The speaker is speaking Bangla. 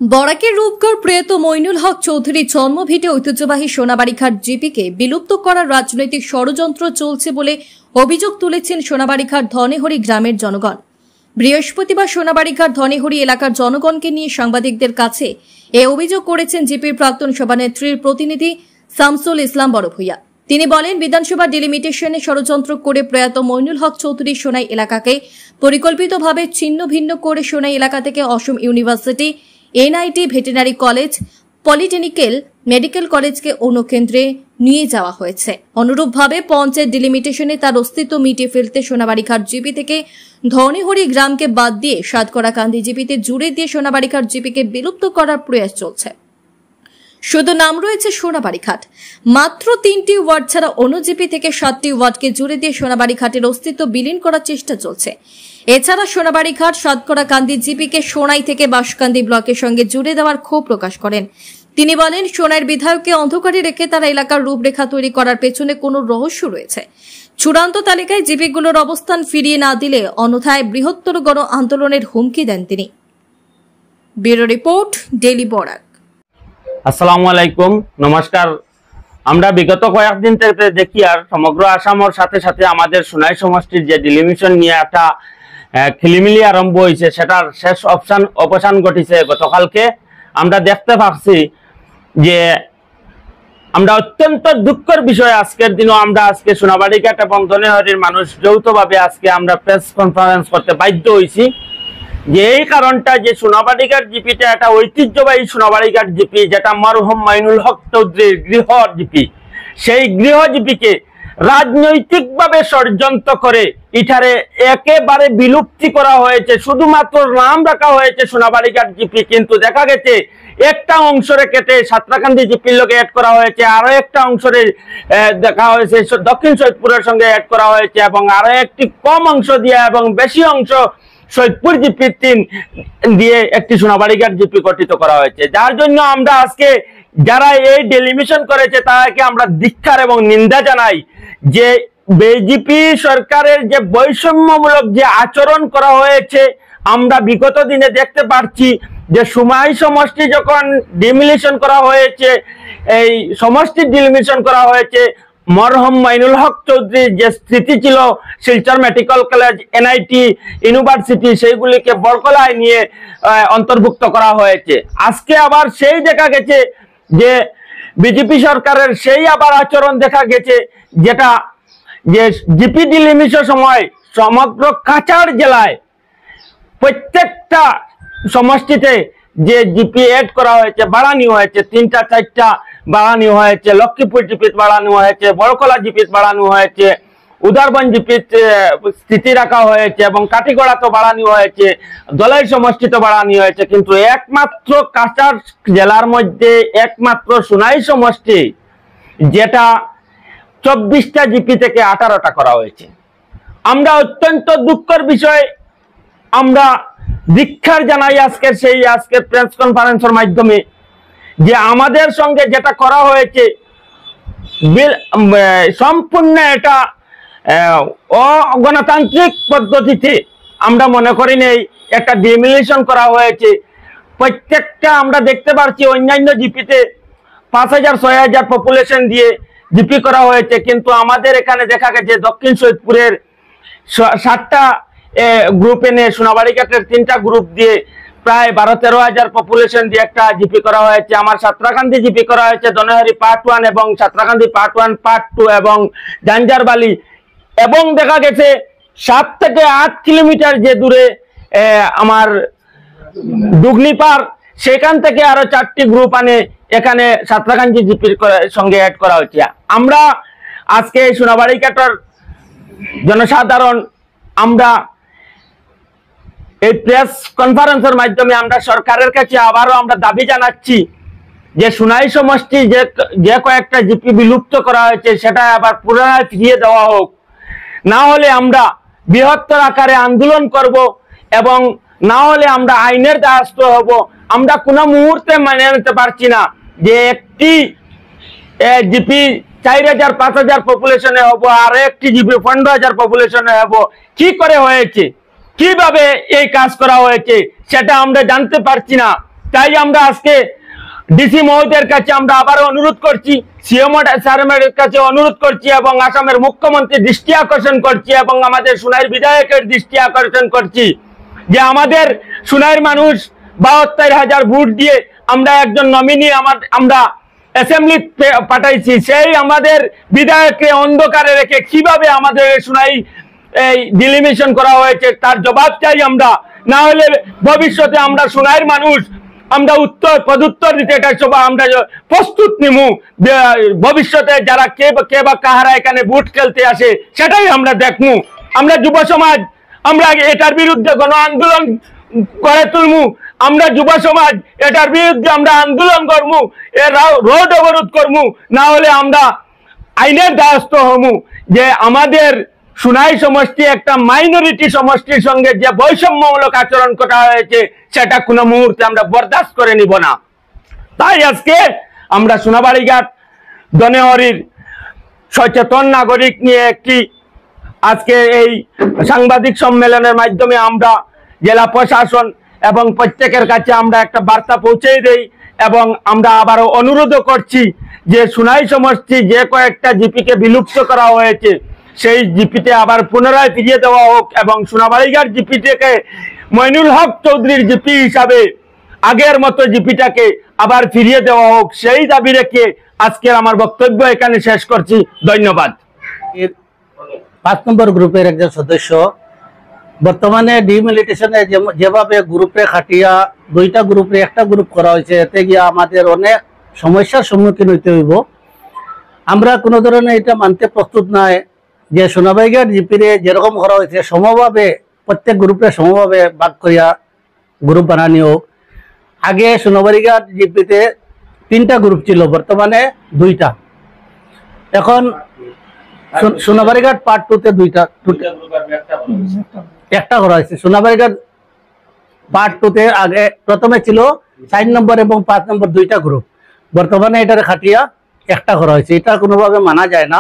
বরাকের রূপগড় প্রয়াত মইনুল হক চৌধুরীর জন্মভিটে ঐতিহ্যবাহী সোনাবাড়িঘাট জিপিকে বিলুপ্ত করার রাজনৈতিক ষড়যন্ত্র চলছে বলে অভিযোগ তুলেছেন সোনাবাড়িঘাট ধনেহরি গ্রামের জনগণ। বৃহস্পতিবার সোনাবাড়িঘাট ধনেহরি এলাকার জনগণকে নিয়ে সাংবাদিকদের কাছে এ অভিযোগ করেছেন জিপির প্রাক্তন সভানেত্রীর প্রতিনিধি শামসুল ইসলাম বড়ভূইয়া। তিনি বলেন, বিধানসভা ডিলিমিটেশনে ষড়যন্ত্র করে প্রয়াত মইনুল হক চৌধুরী সোনাই এলাকাকে পরিকল্পিতভাবে ছিন্ন ভিন্ন করে সোনাই এলাকা থেকে Assam university, NIT, veterinary college, polytechnical, medical কলেজকে অন্য কেন্দ্রে নিয়ে যাওয়া হয়েছে। অনুরূপভাবে পঞ্চায়েত ডিলিমিটেশনে তার অস্তিত্ব মিটিয়ে ফেলতে সোনাবাড়িঘাট জিপি থেকে ধনেহরি গ্রামকে বাদ দিয়ে সাতকড়াকান্দি জিপিতে জুড়ে দিয়ে সোনাবাড়িঘাট জিপিকে বিলুপ্ত করার প্রয়াস চলছে। শুধু নাম রয়েছে সোনাবাড়িঘাট, মাত্র 3টি ওয়ার্ড ছাড়া অন্য জিপি থেকে 7টি ওয়ার্ডকে জুড়ে দিয়ে সোনাবাড়িঘাটের অস্তিত্ব বিলীন করার চেষ্টা চলছে। এছাড়া সোনাবাড়িঘাট সাতকড়াকান্দি জিপিকে সোনাই থেকে বাঁশকান্দি ব্লকের সঙ্গে জুড়ে দেওয়ার ক্ষোভ প্রকাশ করেন। তিনি বলেন, সোনাইয়ের বিধায়ককে অন্ধকারে রেখে তারা এলাকার রূপরেখা তৈরি করার পেছনে কোনো রহস্য রয়েছে। চূড়ান্ত তালিকায় জিপিগুলোর অবস্থান ফিরিয়ে না দিলে অন্যথায় বৃহত্তর গণ আন্দোলনের হুমকি দেন তিনি। Bureau report, daily Barak. আসসালামু আলাইকুম, নমস্কার। আমরা বিগত কয়েকদিন থেকে দেখি আর সমগ্র আসামের সাথে সাথে আমাদের সোনাই সমষ্টির যে ডিলিমিশন নিয়ে একটা খিলিমিলি আরম্ভ হয়েছে, সেটার শেষ অবসান ঘটিছে গতকালকে। আমরা দেখতে পাচ্ছি যে আমরা অত্যন্ত দুঃখের বিষয়, আজকের দিনও আমরা আজকে সোনাবাড়িঘাট এবং ধনেহরির মানুষ যৌথভাবে আজকে আমরা প্রেস কনফারেন্স করতে বাধ্য হয়েছি। যে এই কারণটা যে সোনাবাড়িঘাট জিপিটা একটা ঐতিহ্যবাহী সোনাবাড়িঘাট জিপি, যেটা মরহুম মইনুল হক চৌধুরীর গৃহ জিপি, সেই গৃহ জিপিকে রাজনৈতিকভাবে ষড়যন্ত্র করে এটারে একেবারে বিলুপ্তি করা হয়েছে। শুধুমাত্র নাম রাখা হয়েছে সোনাবাড়িঘাট জিপি, কিন্তু দেখা গেছে একটা অংশরে কেটে সাতরাকান্দি জিপির লোকে অ্যাড করা হয়েছে, আরো একটা অংশরে দেখা হয়েছে দক্ষিণ সৈয়দপুরের সঙ্গে অ্যাড করা হয়েছে, এবং আরো একটি কম অংশ দিয়ে এবং বেশি অংশ সৈয়দপুর জিপি 3 দিয়ে একটি সোনাবাড়িঘাট জিপি গঠিত করা হয়েছে। যার জন্য আমরা আজকে যারা এই ডেলিমিশন করেছে তাদেরকে আমরা ধিক্কার এবং নিন্দা জানাই। যে বিজেপি সরকারের যে বৈষম্যমূলক যে আচরণ করা হয়েছে, আমরা বিগত দিনে দেখতে পাচ্ছি যে সোনাই সমষ্টি যখন ডিলিমিশন করা হয়েছে, এই সমষ্টির ডিলিমিশন করা হয়েছে, মরহুম মইনুল হক চৌধুরীর যে স্মৃতি ছিল Silchar medical college, NIT, university, সেইগুলিকে বরকলায় নিয়ে অন্তর্ভুক্ত করা হয়েছে। আজকে আবার সেই দেখা গেছে যে বিজেপি সরকারের সেই আবার আচরণ দেখা গেছে, যেটা যে জিপি ডিলিমিশন সময় সমগ্র কাছাড় জেলায় প্রত্যেকটা সমষ্টিতে যে জিপি এড করা হয়েছে, বাড়ানো হয়েছে, 3টা 4টা বাড়ানো হয়েছে, লক্ষ্মীপুর জিপিত বাড়ানো হয়েছে, বড়কলা জিপিত বাড়ানো হয়েছে, উদারবন জিপিত স্থিতি রাখা হয়েছে, এবং কাটিগড়া তো বাড়ানো হয়েছে, দলাই সমষ্টিতে বাড়ানো হয়েছে। কিন্তু একমাত্র কাছাড় জেলার মধ্যে একমাত্র সোনাই সমষ্টি, যেটা 24টা জিপি থেকে 18টা করা হয়েছে। আমরা অত্যন্ত দুঃখের বিষয়, আমরা ধিক্কার জানাই আজকের প্রেস কনফারেন্সের মাধ্যমে যে আমাদের সঙ্গে যেটা করা হয়েছে সম্পূর্ণ এটা অগণতান্ত্রিক পদ্ধতিতে আমরা মনে করি নেই একটা ডিলিমিশন করা হয়েছে। প্রত্যেকটা আমরা দেখতে পাচ্ছি অন্যান্য জিপিতে 5000 6000 পপুলেশন দিয়ে জিপি করা হয়েছে, কিন্তু আমাদের এখানে দেখা গেছে দক্ষিণ সৈয়দপুরের 7টা গ্রুপ এনে সোনাবাড়িঘাটের 3টা গ্রুপ দিয়ে প্রায় 12-13 হাজার পপুলেশন দিয়ে একটা জিপি করা হয়েছে। আমার সাতরাকান্দি জিপি করা হয়েছে ধনেহরি পার্ট 1 এবং সাতরাকান্দি পার্ট 1, পার্ট 2 এবং জাঞ্জারবালি, এবং দেখা গেছে 7 থেকে 8 কিলোমিটার যে দূরে আমার দুগনিপার, সেখান থেকে আরো 4টি গ্রুপ আনে এখানে সাতরাকান্দি জিপির সঙ্গে অ্যাড করা হয়েছে। আমরা আজকে সোনাবাড়িঘাটের জনসাধারণ আমরা এই প্রেস কনফারেন্সের মাধ্যমে আমরা সরকারের কাছে আবারও আমরা দাবি জানাচ্ছি যে সোনাই সমষ্টি যে কয়েকটা জিপি বিলুপ্ত করা হয়েছে সেটা আবার পুনরায় ফিরিয়ে দেওয়া হোক। না হলে আমরা বৃহত্তর আকারে আন্দোলন করব, এবং না হলে আমরা আইনের দ্বারস্থ হব। আমরা কোনো মুহূর্তে মেনে নিতে পারছি না যে একটি জিপি 4000 5000 পপুলেশনে হবো, আর একটি জিপি 15000 পপুলেশনে হবো। কি করে হয়েছে, কিভাবে এই কাজ করা হয়েছে সেটা আমরা জানতে পারছি না। তাই আমরা আজকে ডিসি মহোদয়ের কাছে আমরা আবারও অনুরোধ করছি, সিএম স্যারের কাছে অনুরোধ করছি এবং আসামের মুখ্যমন্ত্রী দৃষ্টি আকর্ষণ করছি এবং আমাদের সুনাইর বিধায়কের দৃষ্টি আকর্ষণ করছি যে আমাদের সুনাইর মানুষ ৭২,০০০ ভোট দিয়ে আমরা একজন নমিনি আমরা অ্যাসেম্বলি পাঠাইছি, সেই আমাদের বিধায়ককে অন্ধকারে রেখে কিভাবে আমাদের সুনাই এই ডিলিমিশন করা হয়েছে তার জবাব চাই আমরা। না হলে ভবিষ্যতে আমরা সুনাইর মানুষ আমরা পদুত্তর দিতে এটা সব আমরা প্রস্তুত নিমু। ভবিষ্যতে যারা কে বা কাহারা এখানে ভোট খেলতে আসে সেটাই আমরা দেখমু। আমরা যুব সমাজ আমরা এটার বিরুদ্ধে গণ আন্দোলন করে তুলমু। আমরা যুব সমাজ এটার বিরুদ্ধে আমরা আন্দোলন করমু, রোড অবরোধ করমু। না হলে আমরা আইনের দ্বারস্থ হমু যে আমাদের সুনাই সমষ্টি একটা মাইনরিটি সমষ্টির সঙ্গে যে বৈষম্যমূলক আচরণ করা হয়েছে সেটা কোনো মুহূর্তে আমরা বরদাস্ত করে নিব না। তাই আজকে আমরা সোনাবাড়িঘাট ধনেহরির সচেতন নাগরিক নিয়ে একটি আজকে এই সাংবাদিক সম্মেলনের মাধ্যমে আমরা জেলা প্রশাসন এবং প্রত্যেকের কাছে আমরা একটা বার্তা পৌঁছে দেই এবং আমরা আবারও অনুরোধও করছি যে সুনাই সমষ্টি যে কয়েকটা জিপিকে বিলুপ্ত করা হয়েছে সেই জিপিতে আবার পুনরায় ফিরিয়ে দেওয়া হোক এবং সোনাবাড়িঘাট জিপিটাকে মইনুল হক চৌধুরীর জিপি হিসাবে আগের মতো জিপিটাকে আবার ফিরিয়ে দেওয়া হোক, সেই দাবি রেখে আজকের আমার বক্তব্য এখানে শেষ করছি। ধন্যবাদ। ৫ নম্বর গ্রুপের একজন সদস্য বর্তমানে ডিমিলিটেশনে যেভাবে গ্রুপে খাটিয়া 2টা গ্রুপে একটা গ্রুপ করা হয়েছে, এতে গিয়ে আমাদের অনেক সমস্যার সম্মুখীন হইতে হইব। আমরা কোনো ধরনের এটা মানতে প্রস্তুত নয় যে সোনাবাড়িঘাট জিপিরে যেরকম করা হয়েছে সমভাবে প্রত্যেক গ্রুপে সমভাবে ভাগ করিয়া গ্রুপ বানানি হোক। আগে সোনাবাড়িঘাট জিপিতে 3টা গ্রুপ ছিল, বর্তমানে 2টা। এখন সোনাবাড়িঘাট পার্ট 2তে 2টা একটা করা হয়েছে। সোনাবাড়িঘাট পার্ট 2তে আগে প্রথমে ছিল 4 নম্বর এবং 5 নম্বর 2টা গ্রুপ, বর্তমানে এটার খাটিয়া একটা করা হয়েছে। এটা কোনোভাবে মানা যায় না।